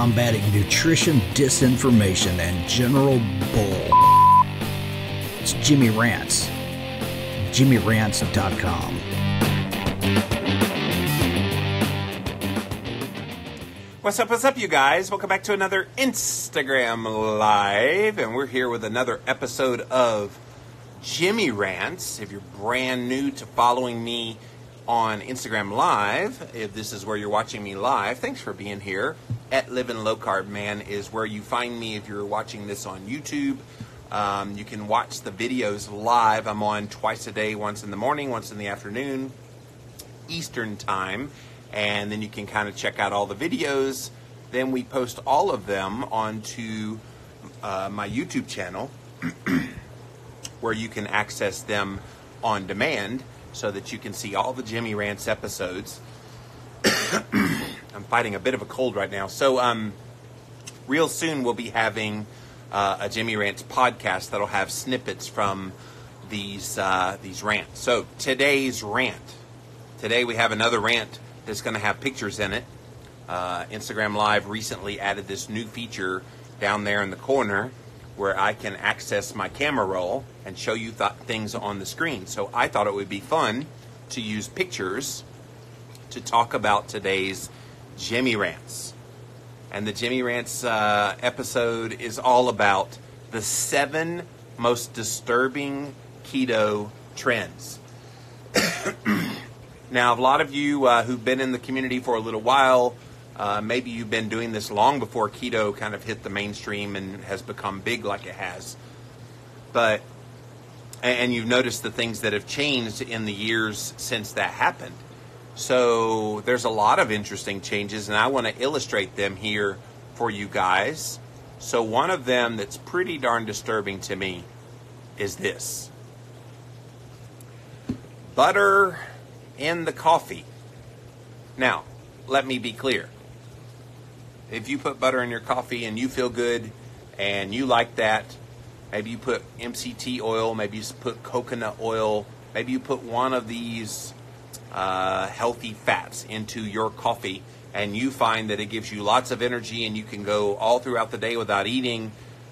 combating nutrition disinformation and general bull. It's Jimmy Rants. JimmyRants.com. What's up, you guys? Welcome back to another Instagram Live, and we're here with another episode of Jimmy Rants. If you're brand new to following me on Instagram Live, if this is where you're watching me live, thanks for being here. At Living Low Carb Man is where you find me if you're watching this on YouTube. You can watch the videos live. I'm on twice a day, once in the morning, once in the afternoon, Eastern time. And then you can kind of check out all the videos. Then we post all of them onto my YouTube channel where you can access them on demand so that you can see all the Jimmy Rants episodes. I'm fighting a bit of a cold right now. So real soon we'll be having a Jimmy Rants podcast that'll have snippets from these rants. So today's rant. Today we have another rant that's going to have pictures in it. Instagram Live recently added this new feature down there in the corner where I can access my camera roll and show you things on the screen. So I thought it would be fun to use pictures to talk about today's Jimmy Rants. And the Jimmy Rants episode is all about the 7 most disturbing keto trends. Now, a lot of you who've been in the community for a little while, maybe you've been doing this long before keto kind of hit the mainstream and has become big like it has. And you've noticed the things that have changed in the years since that happened. So there's a lot of interesting changes, and I want to illustrate them here for you guys. So one of them that's pretty darn disturbing to me is this. Butter in the coffee. Now, let me be clear. If you put butter in your coffee and you feel good and you like that, maybe you put MCT oil, maybe you put coconut oil, maybe you put one of these healthy fats into your coffee and you find that it gives you lots of energy and you can go all throughout the day without eating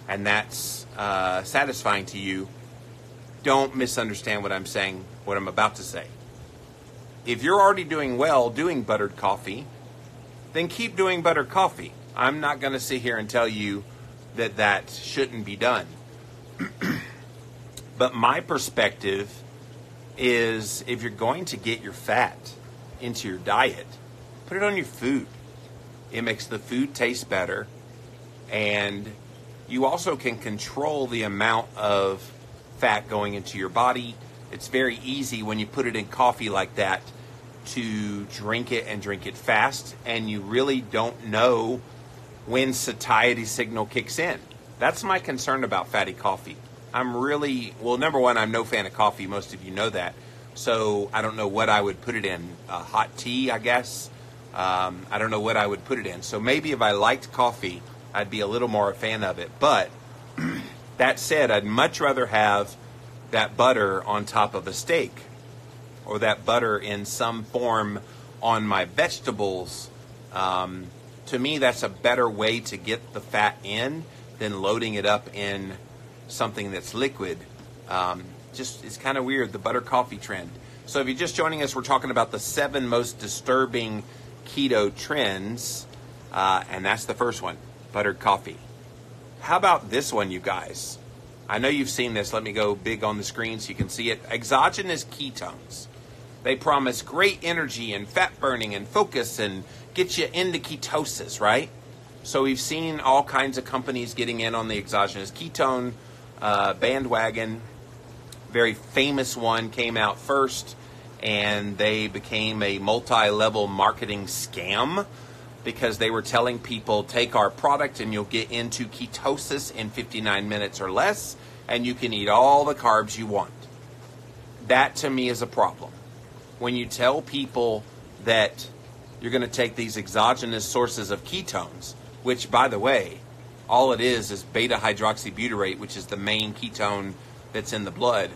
and that's satisfying to you, don't misunderstand what I'm saying, what I'm about to say. If you're already doing well doing buttered coffee, then keep doing buttered coffee. I'm not going to sit here and tell you that that shouldn't be done. But my perspective is if you're going to get your fat into your diet, put it on your food. It makes the food taste better. And you also can control the amount of fat going into your body. It's very easy when you put it in coffee like that to drink it and drink it fast, and you really don't know when satiety signal kicks in. That's my concern about fatty coffee. Number one, I'm no fan of coffee. Most of you know that. So I don't know what I would put it in. Hot tea, I guess. I don't know what I would put it in. So maybe if I liked coffee, I'd be a little more a fan of it. But that said, I'd much rather have that butter on top of a steak or that butter in some form on my vegetables. To me, that's a better way to get the fat in than loading it up in something that's liquid. It's kind of weird, the butter coffee trend. So if you're just joining us, we're talking about the 7 most disturbing keto trends, and that's the first one, buttered coffee. How about this one, you guys? I know you've seen this. Let me go big on the screen so you can see it. Exogenous ketones. They promise great energy and fat burning and focus and get you into ketosis, right? So we've seen all kinds of companies getting in on the exogenous ketone bandwagon. Very famous one came out first, and they became a multi-level marketing scam because they were telling people, take our product and you'll get into ketosis in 59 minutes or less, and you can eat all the carbs you want. That, to me, is a problem. When you tell people that you're going to take these exogenous sources of ketones, which, by the way, all it is beta-hydroxybutyrate, which is the main ketone that's in the blood.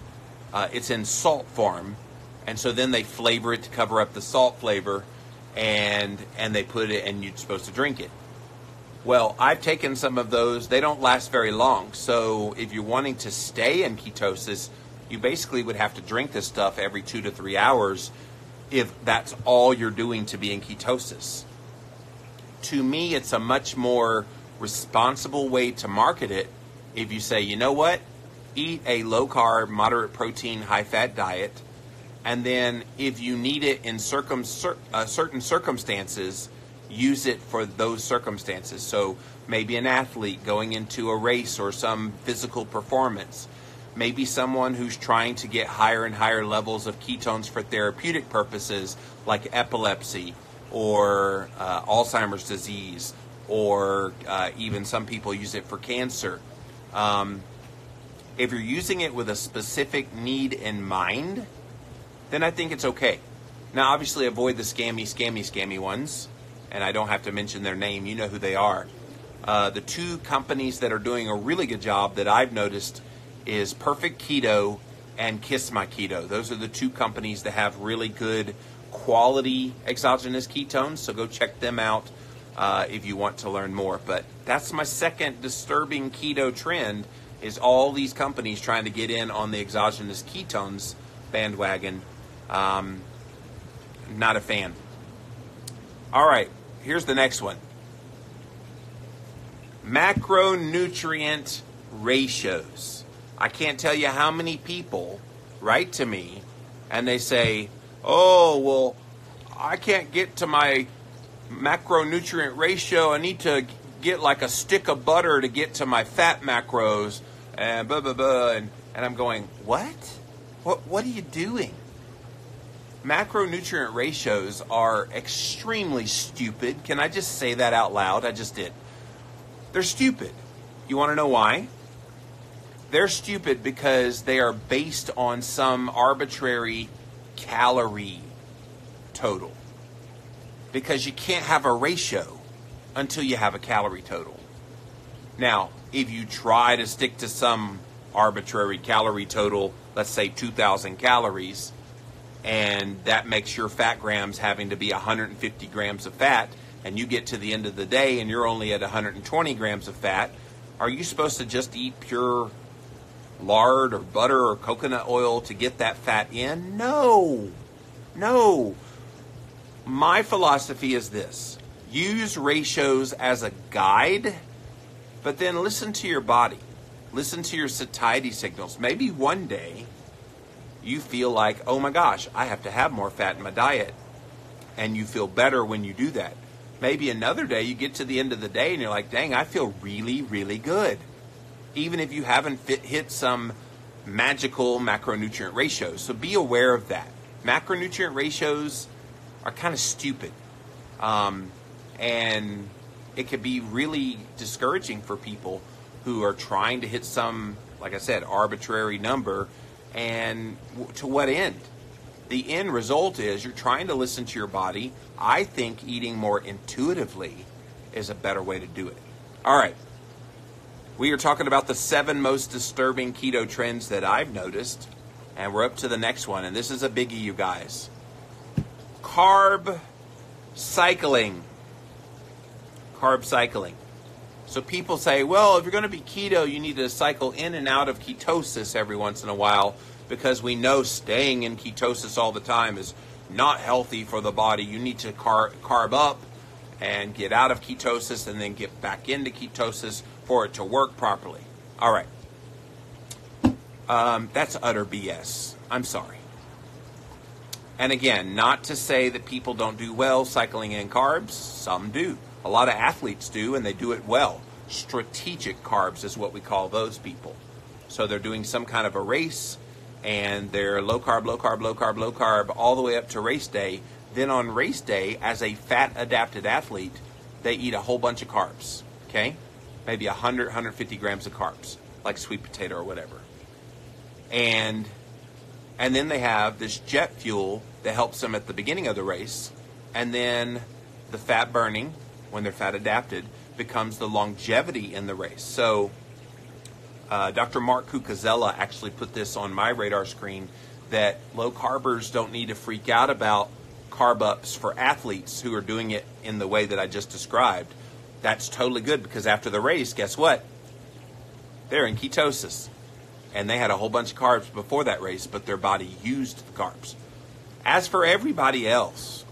It's in salt form, and so then they flavor it to cover up the salt flavor, and they put it, and you're supposed to drink it. Well, I've taken some of those. They don't last very long. So if you're wanting to stay in ketosis, you basically would have to drink this stuff every 2 to 3 hours if that's all you're doing to be in ketosis. To me, it's a much more responsible way to market it if you say, you know what, eat a low-carb, moderate-protein, high-fat diet, and then if you need it in certain circumstances, use it for those circumstances. So maybe an athlete going into a race or some physical performance. Maybe someone who's trying to get higher and higher levels of ketones for therapeutic purposes, like epilepsy or Alzheimer's disease, or even some people use it for cancer. If you're using it with a specific need in mind, then I think it's okay. Now, obviously, avoid the scammy ones, and I don't have to mention their name. You know who they are. The two companies that are doing a really good job that I've noticed is Perfect Keto and Kiss My Keto. Those are the two companies that have really good quality exogenous ketones, so go check them out if you want to learn more. But that's my second disturbing keto trend, is all these companies trying to get in on the exogenous ketones bandwagon. Not a fan. All right, here's the next one. Macronutrient ratios. I can't tell you how many people write to me and they say, oh, well, I can't get to my macronutrient ratio. I need to get like a stick of butter to get to my fat macros and blah, blah, blah. And I'm going, what? What are you doing? Macronutrient ratios are extremely stupid. Can I just say that out loud? I just did. They're stupid. You want to know why? They're stupid because they are based on some arbitrary calorie total. Because you can't have a ratio until you have a calorie total. Now, if you try to stick to some arbitrary calorie total, let's say 2,000 calories, and that makes your fat grams having to be 150 grams of fat, and you get to the end of the day and you're only at 120 grams of fat, are you supposed to just eat pure lard or butter or coconut oil to get that fat in? No. My philosophy is this. Use ratios as a guide, but then listen to your body. Listen to your satiety signals. Maybe one day you feel like, oh my gosh, I have to have more fat in my diet. And you feel better when you do that. Maybe another day you get to the end of the day and you're like, dang, I feel really, really good. Even if you haven't hit some magical macronutrient ratios. So be aware of that. Macronutrient ratios are kind of stupid. And it could be really discouraging for people who are trying to hit some, like I said, arbitrary number. And to what end? The end result is you're trying to listen to your body. I think eating more intuitively is a better way to do it. All right. We are talking about the 7 most disturbing keto trends that I've noticed. And we're up to the next one. And this is a biggie, you guys. Carb cycling. Carb cycling. So people say, well, if you're going to be keto, you need to cycle in and out of ketosis every once in a while, because we know staying in ketosis all the time is not healthy for the body. You need to carb up and get out of ketosis and then get back into ketosis for it to work properly. All right. That's utter BS. I'm sorry. And again, not to say that people don't do well cycling in carbs. Some do. A lot of athletes do, and they do it well. Strategic carbs is what we call those people. So they're doing some kind of a race, and they're low carb, low carb, low carb, low carb, all the way up to race day. Then on race day, as a fat-adapted athlete, they eat a whole bunch of carbs, okay? Maybe 100, 150 grams of carbs, like sweet potato or whatever. And then they have this jet fuel that helps them at the beginning of the race, and then the fat burning, when they're fat adapted, becomes the longevity in the race. So Dr. Mark Cucuzella actually put this on my radar screen, that low carbers don't need to freak out about carb ups for athletes who are doing it in the way that I just described. that's totally good, because after the race, guess what? They're in ketosis. And they had a whole bunch of carbs before that race, but their body used the carbs. As for everybody else,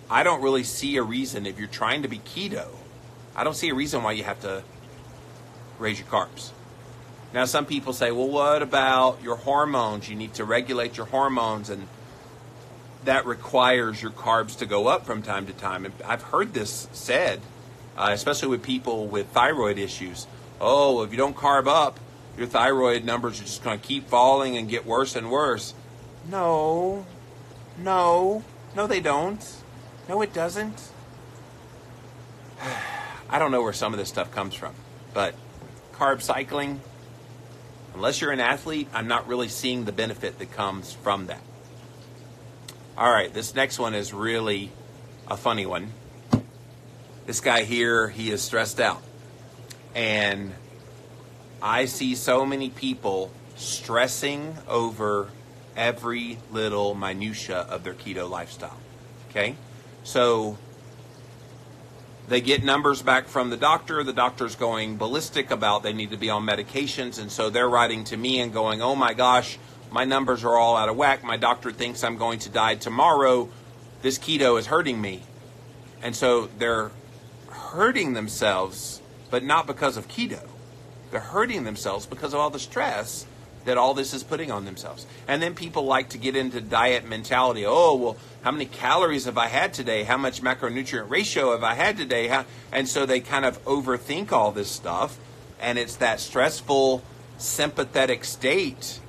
I don't really see a reason, if you're trying to be keto, I don't see a reason why you have to raise your carbs. Now, some people say, well, what about your hormones? You need to regulate your hormones, and that requires your carbs to go up from time to time. And I've heard this said, especially with people with thyroid issues. Oh, if you don't carb up, your thyroid numbers are just going to keep falling and get worse and worse. No, they don't. No, it doesn't. I don't know where some of this stuff comes from, but carb cycling, unless you're an athlete, I'm not really seeing the benefit that comes from that. All right, this next one is really a funny one. This guy here, he is stressed out. And I see so many people stressing over every little minutia of their keto lifestyle. Okay? So they get numbers back from the doctor. The doctor's going ballistic about they need to be on medications. And so they're writing to me and going, oh my gosh, my numbers are all out of whack. My doctor thinks I'm going to die tomorrow. This keto is hurting me. And so they're hurting themselves, but not because of keto. They're hurting themselves because of all the stress that all this is putting on themselves. And then people like to get into diet mentality. Oh, well, how many calories have I had today? How much macronutrient ratio have I had today? And so they kind of overthink all this stuff. And it's that stressful, sympathetic state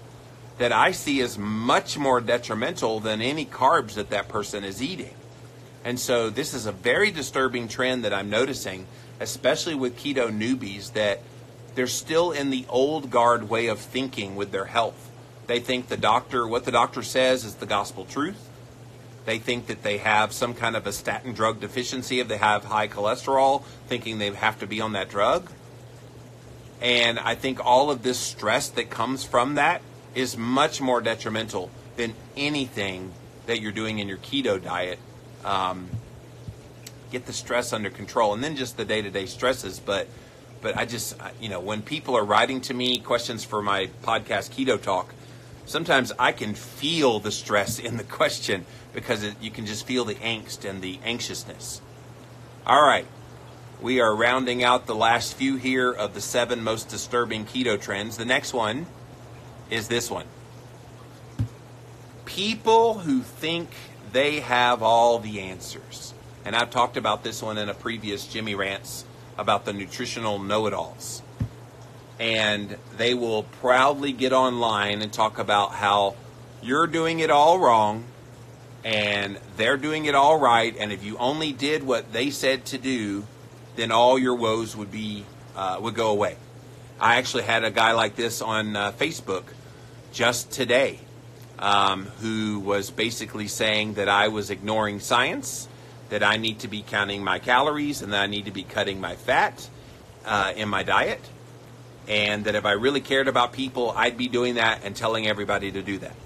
that I see as much more detrimental than any carbs that that person is eating. And so this is a very disturbing trend that I'm noticing, especially with keto newbies, that they're still in the old guard way of thinking with their health. They think what the doctor says is the gospel truth. They think that they have some kind of a statin drug deficiency if they have high cholesterol, thinking they have to be on that drug. And I think all of this stress that comes from that is much more detrimental than anything that you're doing in your keto diet. Get the stress under control, and then just the day-to-day stresses. But I just, when people are writing to me questions for my podcast, Keto Talk, sometimes I can feel the stress in the question because you can just feel the angst and the anxiousness. All right. We are rounding out the last few here of the 7 most disturbing keto trends. The next one is this one. People who think they have all the answers. And I've talked about this one in a previous Jimmy Rants about the nutritional know-it-alls. And they will proudly get online and talk about how you're doing it all wrong and they're doing it all right, and if you only did what they said to do, then all your woes would go away. I actually had a guy like this on Facebook just today who was basically saying that I was ignoring science, that I need to be counting my calories, and that I need to be cutting my fat in my diet, and that if I really cared about people, I'd be doing that and telling everybody to do that.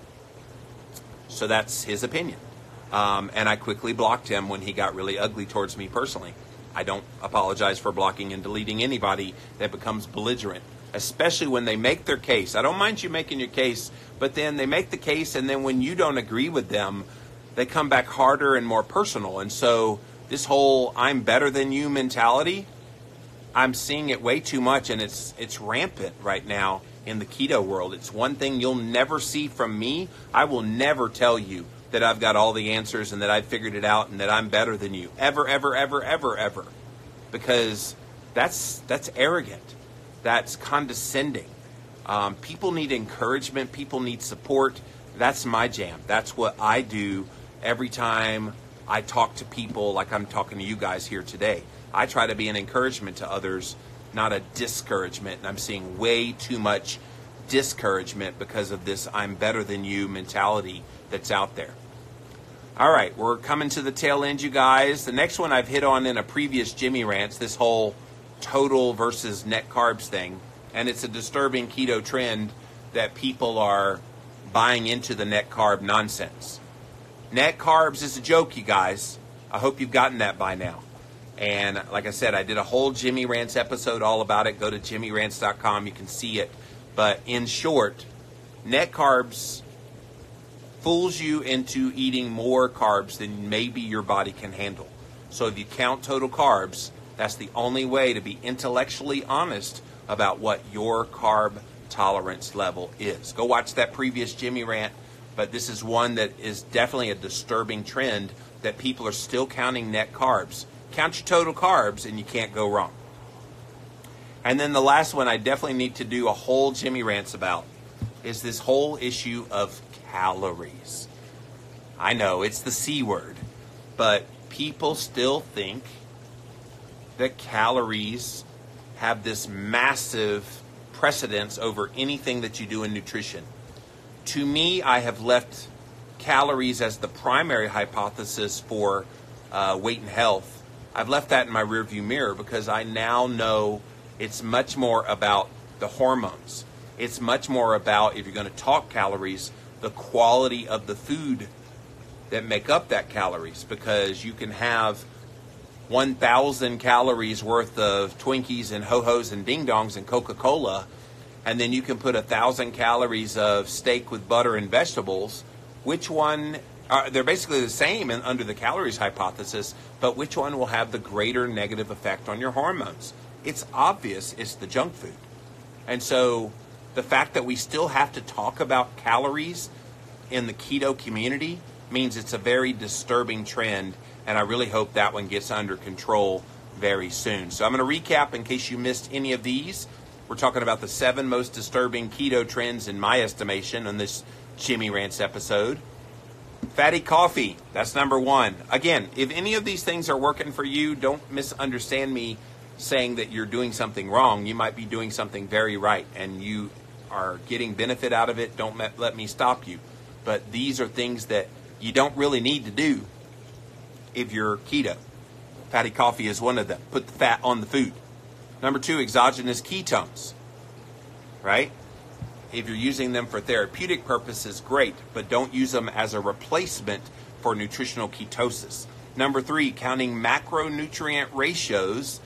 So that's his opinion. And I quickly blocked him when he got really ugly towards me personally. I don't apologize for blocking and deleting anybody that becomes belligerent, especially when they make their case. I don't mind you making your case, but then they make the case, and then when you don't agree with them, they come back harder and more personal. And so this whole I'm better than you mentality, I'm seeing it way too much, and it's rampant right now in the keto world. It's one thing you'll never see from me. I will never tell you that I've got all the answers and that I've figured it out and that I'm better than you. Ever, ever, ever, ever, ever. Because that's arrogant. That's condescending. People need encouragement. People need support. That's my jam. That's what I do every time I talk to people like I'm talking to you guys here today. I try to be an encouragement to others, not a discouragement. And I'm seeing way too much discouragement because of this I'm better than you mentality that's out there. All right, we're coming to the tail end, you guys. The next one I've hit on in a previous Jimmy Rants, this whole total versus net carbs thing. And it's a disturbing keto trend that people are buying into the net carb nonsense. Net carbs is a joke, you guys. I hope you've gotten that by now. And like I said, I did a whole Jimmy Rants episode all about it. Go to jimmyrants.com. You can see it. But in short, net carbs fools you into eating more carbs than maybe your body can handle. So if you count total carbs, that's the only way to be intellectually honest about what your carb tolerance level is. Go watch that previous Jimmy Rant, but this is one that is definitely a disturbing trend that people are still counting net carbs. Count your total carbs and you can't go wrong. And then the last one I definitely need to do a whole Jimmy Rants about is this whole issue of calories. I know it's the C word, but people still think that calories have this massive precedence over anything that you do in nutrition. To me, I have left calories as the primary hypothesis for weight and health. I've left that in my rearview mirror because I now know it's much more about the hormones. It's much more about, if you're going to talk calories, the quality of the food that make up that calories, because you can have 1,000 calories worth of Twinkies and Ho-Hos and Ding Dongs and Coca-Cola, and then you can put 1,000 calories of steak with butter and vegetables. Which one, they're basically the same under the calories hypothesis, but which one will have the greater negative effect on your hormones? It's obvious it's the junk food. And so the fact that we still have to talk about calories in the keto community means it's a very disturbing trend, and I really hope that one gets under control very soon. So I'm going to recap in case you missed any of these. We're talking about the 7 most disturbing keto trends in my estimation on this Jimmy Rants episode. Fatty coffee, that's number 1. Again, if any of these things are working for you, don't misunderstand me saying that you're doing something wrong. You might be doing something very right, and you are getting benefit out of it. Don't let me stop you. But these are things that you don't really need to do if you're keto. Fatty coffee is one of them. Put the fat on the food. Number 2, exogenous ketones, right? If you're using them for therapeutic purposes, great, but don't use them as a replacement for nutritional ketosis. Number 3, counting macronutrient ratios.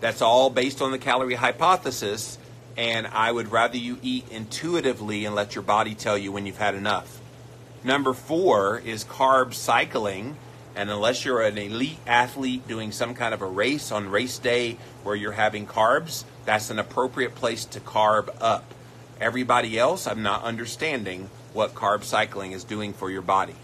That's all based on the calorie hypothesis, and I would rather you eat intuitively and let your body tell you when you've had enough. Number 4 is carb cycling, and unless you're an elite athlete doing some kind of a race on race day where you're having carbs, that's an appropriate place to carb up. Everybody else, I'm not understanding what carb cycling is doing for your body.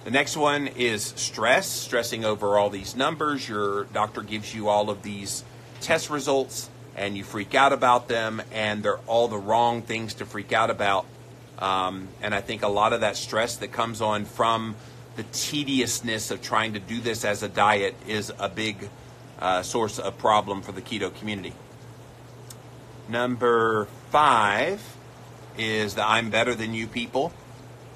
The next one is stress, stressing over all these numbers. Your doctor gives you all of these test results, and you freak out about them, and they're all the wrong things to freak out about. And I think a lot of that stress that comes on from the tediousness of trying to do this as a diet is a big source of problem for the keto community. Number 5 is the I'm better than you people.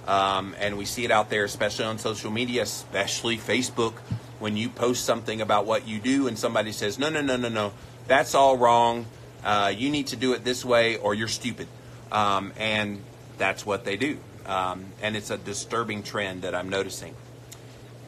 And we see it out there, especially on social media, especially Facebook, when you post something about what you do and somebody says, no, that's all wrong. You need to do it this way or you're stupid. And that's what they do. And it's a disturbing trend that I'm noticing.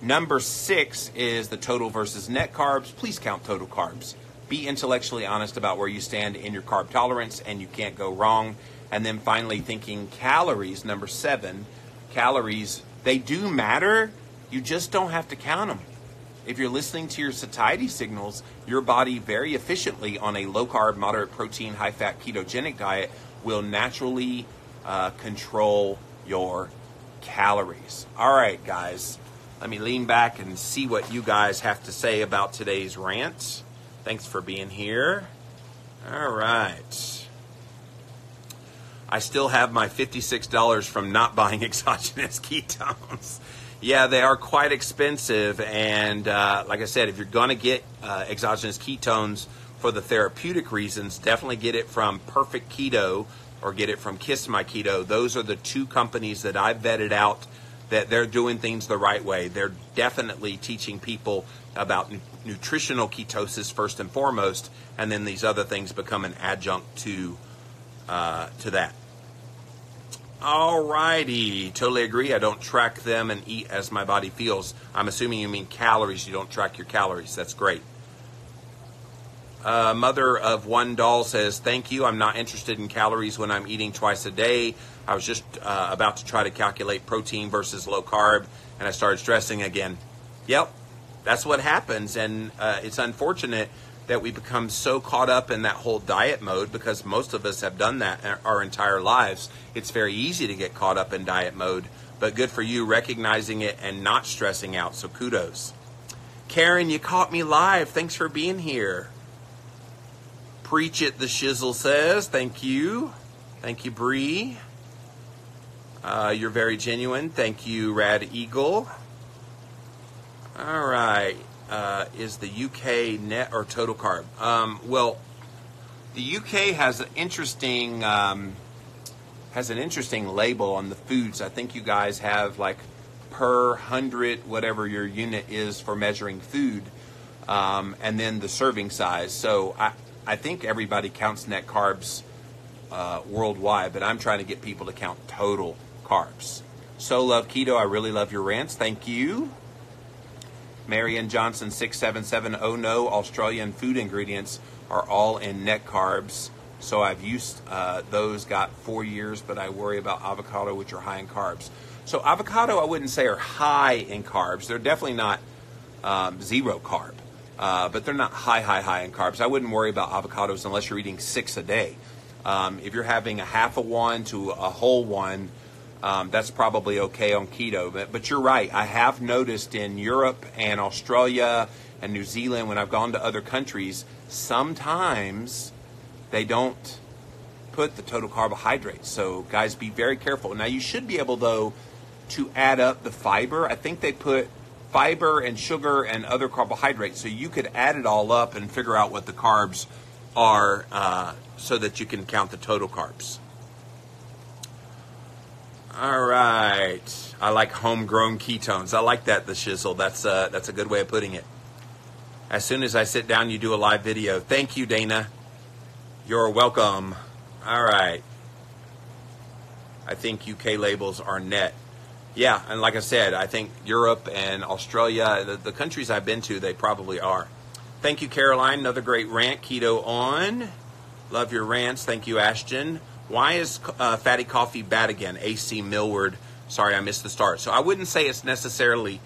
Number 6 is the total versus net carbs. Please count total carbs. Be intellectually honest about where you stand in your carb tolerance, and you can't go wrong. And then finally, thinking calories, number 7. Calories, they do matter. You just don't have to count them. If you're listening to your satiety signals, your body very efficiently on a low-carb, moderate protein, high-fat ketogenic diet will naturally control your calories. All right, guys. Let me lean back and see what you guys have to say about today's rant. Thanks for being here. All right. I still have my $56 from not buying exogenous ketones. Yeah, they are quite expensive. And like I said, if you're going to get exogenous ketones for the therapeutic reasons, definitely get it from Perfect Keto or get it from Kiss My Keto. Those are the 2 companies that I've vetted out that they're doing things the right way. They're definitely teaching people about nutritional ketosis first and foremost, and then these other things become an adjunct to that. Alrighty, totally agree. I don't track them and eat as my body feels. I'm assuming you mean calories. You don't track your calories. That's great. Mother of one doll says, thank you. I'm not interested in calories when I'm eating twice a day. I was just about to try to calculate protein versus low carb, and I started stressing again. Yep, that's what happens, and it's unfortunate that we become so caught up in that whole diet mode, because most of us have done that our entire lives. It's very easy to get caught up in diet mode, but good for you recognizing it and not stressing out, so kudos. Karen, you caught me live. Thanks for being here. Preach it, the shizzle says. Thank you. Thank you, Bree. You're very genuine. Thank you, Rad Eagle. All right. Is the UK net or total carb? Well, the UK has an interesting label on the foods. I think you guys have like per 100, whatever your unit is for measuring food, and then the serving size. So I think everybody counts net carbs worldwide, but I'm trying to get people to count total carbs. So love keto. I really love your rants. Thank you. Marion Johnson 677. Oh no, Australian food ingredients are all in net carbs. So I've used those, got 4 years, but I worry about avocado, which are high in carbs. So avocado, I wouldn't say are high in carbs. They're definitely not zero carb, but they're not high in carbs. I wouldn't worry about avocados unless you're eating 6 a day. If you're having a half of one to a whole one, that's probably okay on keto. But you're right. I have noticed in Europe and Australia and New Zealand, when I've gone to other countries, sometimes they don't put the total carbohydrates. So guys, be very careful. Now you should be able, though, to add up the fiber. I think they put fiber and sugar and other carbohydrates. So you could add it all up and figure out what the carbs are, so that you can count the total carbs. All right. I like homegrown ketones. I like that, the shizzle. That's a good way of putting it. As soon as I sit down, you do a live video. Thank you, Dana. You're welcome. All right. I think UK labels are net. Yeah, and like I said, I think Europe and Australia, the countries I've been to, they probably are. Thank you, Caroline. Another great rant. Keto on. Love your rants. Thank you, Ashton. Why is fatty coffee bad again? AC Millward. Sorry, I missed the start. So I wouldn't say it's necessarily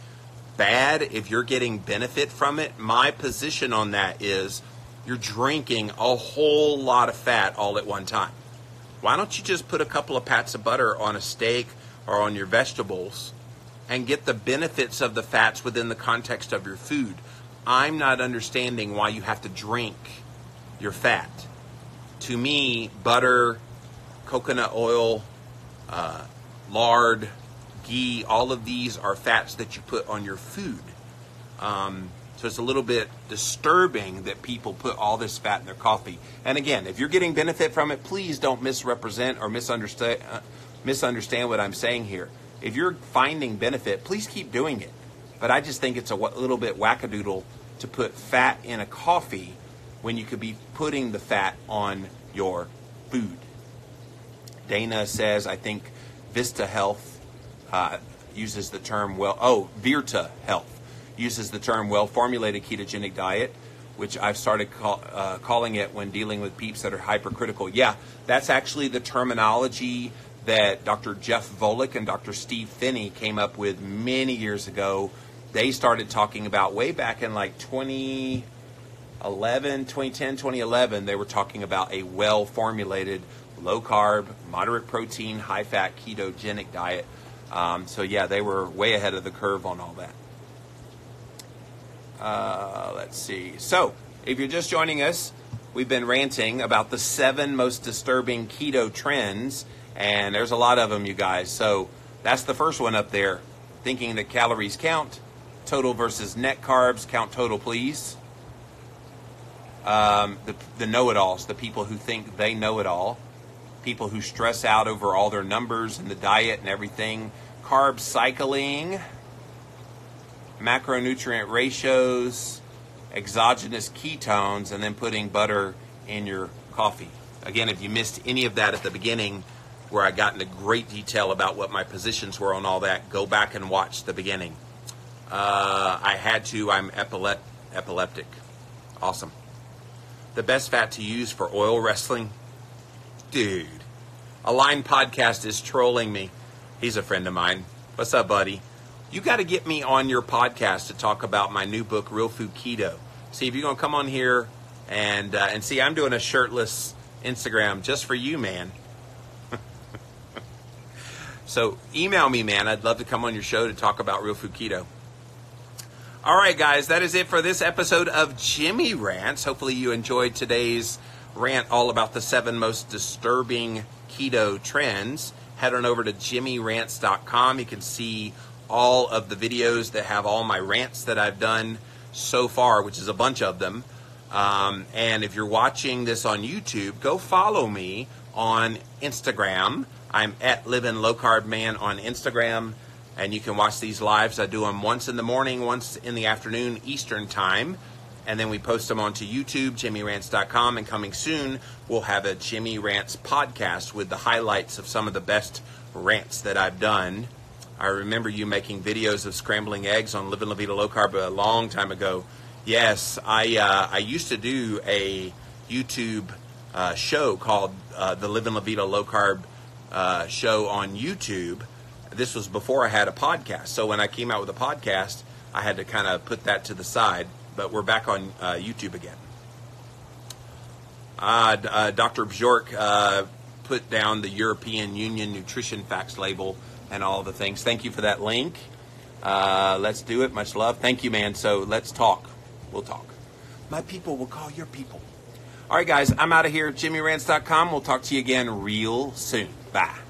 bad if you're getting benefit from it. My position on that is you're drinking a whole lot of fat all at one time. Why don't you just put a couple of pats of butter on a steak or on your vegetables and get the benefits of the fats within the context of your food? I'm not understanding why you have to drink your fat. To me, butter, coconut oil, lard, ghee, all of these are fats that you put on your food. So it's a little bit disturbing that people put all this fat in their coffee. And again, if you're getting benefit from it, please don't misrepresent or misunderstand what I'm saying here. If you're finding benefit, please keep doing it. But I just think it's a little bit wackadoodle to put fat in a coffee when you could be putting the fat on your food. Dana says, I think Vista Health uses the term Virta Health uses the term well-formulated ketogenic diet, which I've started calling it when dealing with peeps that are hypercritical. Yeah, that's actually the terminology that Dr. Jeff Volek and Dr. Steve Finney came up with many years ago. They started talking about way back in like 2010, 2011, they were talking about a well-formulated, low-carb, moderate protein, high-fat ketogenic diet. So yeah, they were way ahead of the curve on all that. Let's see. So, if you're just joining us, we've been ranting about the 7 most disturbing keto trends, and there's a lot of them, you guys. So, that's the first one up there. Thinking that calories count. Total versus net carbs. Count total, please. The know-it-alls, the people who think they know it all. People who stress out over all their numbers and the diet and everything. Carb cycling. Macronutrient ratios, exogenous ketones, and then putting butter in your coffee. Again, if you missed any of that at the beginning, where I got into great detail about what my positions were on all that. Go back and watch the beginning. I had to. I'm epileptic. Awesome. The best fat to use for oil wrestling? Dude. Align Podcast is trolling me. He's a friend of mine. What's up, buddy? You got to get me on your podcast to talk about my new book, Real Food Keto. See, if you're going to come on here and see, I'm doing a shirtless Instagram just for you, man. So email me, man. I'd love to come on your show to talk about Real Food Keto. All right, guys, that is it for this episode of Jimmy Rants. Hopefully you enjoyed today's rant all about the 7 most disturbing keto trends. Head on over to jimmyrants.com. You can see all of the videos that have all my rants that I've done so far, which is a bunch of them. And if you're watching this on YouTube, go follow me on Instagram. I'm at Living Low Carb Man on Instagram. And you can watch these lives. I do them once in the morning, once in the afternoon, Eastern time. And then we post them onto YouTube, jimmyrants.com. And coming soon, we'll have a Jimmy Rants podcast with the highlights of some of the best rants that I've done. I remember you making videos of scrambling eggs on Living La Vida Low Carb a long time ago. Yes, I used to do a YouTube show called the Living La Vida Low Carb show on YouTube. This was before I had a podcast. So when I came out with a podcast, I had to kind of put that to the side. But we're back on YouTube again. Dr. Bjork put down the European Union Nutrition Facts label and all the things. Thank you for that link. Let's do it. Much love. Thank you, man. So let's talk. We'll talk. My people will call your people. All right, guys. I'm out of here. JimmyRants.com. We'll talk to you again real soon. Bye.